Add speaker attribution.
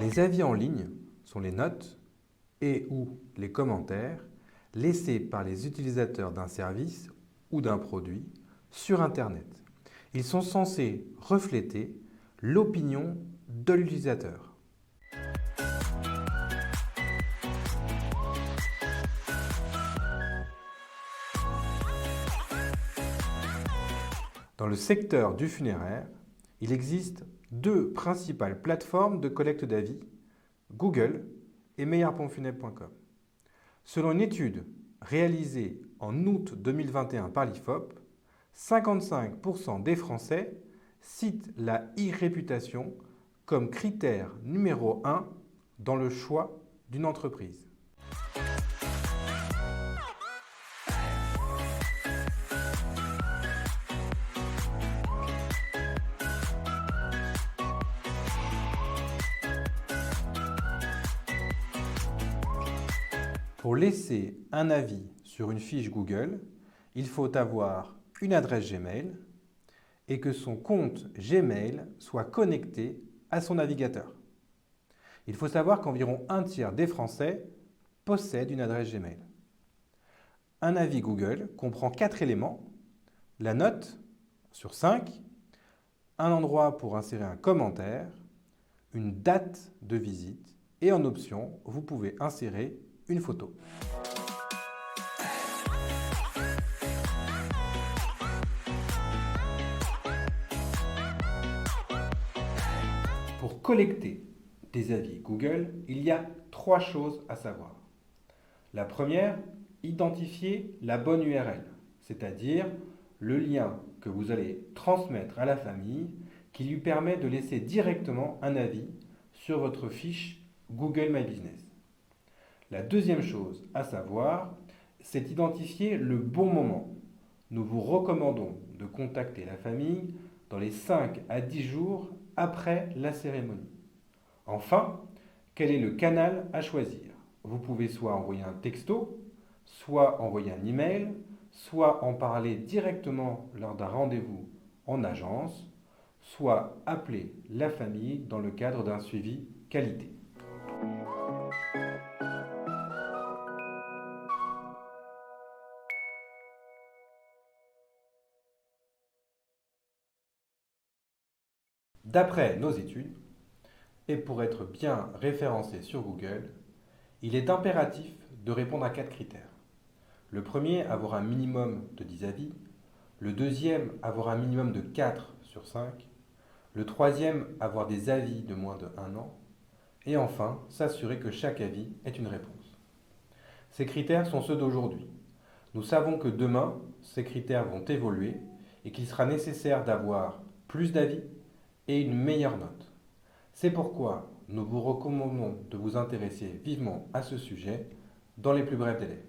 Speaker 1: Les avis en ligne sont les notes et/ou les commentaires laissés par les utilisateurs d'un service ou d'un produit sur Internet. Ils sont censés refléter l'opinion de l'utilisateur. Dans le secteur du funéraire, il existe deux principales plateformes de collecte d'avis, Google et meilleurpompfunèbre.com. Selon une étude réalisée en août 2021 par l'IFOP, 55% des Français citent la e-réputation comme critère numéro 1 dans le choix d'une entreprise. Pour laisser un avis sur une fiche Google, il faut avoir une adresse Gmail et que son compte Gmail soit connecté à son navigateur. Il faut savoir qu'environ un tiers des Français possèdent une adresse Gmail. Un avis Google comprend 4 éléments: la note sur 5, un endroit pour insérer un commentaire, une date de visite et en option, vous pouvez insérer une photo. Pour collecter des avis Google, il y a 3 choses à savoir. La première, identifier la bonne URL, c'est-à-dire le lien que vous allez transmettre à la famille qui lui permet de laisser directement un avis sur votre fiche Google My Business. La deuxième chose à savoir, c'est identifier le bon moment. Nous vous recommandons de contacter la famille dans les 5 à 10 jours après la cérémonie. Enfin, quel est le canal à choisir? Vous pouvez soit envoyer un texto, soit envoyer un email, soit en parler directement lors d'un rendez-vous en agence, soit appeler la famille dans le cadre d'un suivi qualité. D'après nos études, et pour être bien référencé sur Google, il est impératif de répondre à 4 critères. Le premier, avoir un minimum de 10 avis. Le deuxième, avoir un minimum de 4 sur 5. Le troisième, avoir des avis de moins de 1 an. Et enfin, s'assurer que chaque avis est une réponse. Ces critères sont ceux d'aujourd'hui. Nous savons que demain, ces critères vont évoluer et qu'il sera nécessaire d'avoir plus d'avis et une meilleure note. C'est pourquoi nous vous recommandons de vous intéresser vivement à ce sujet dans les plus brefs délais.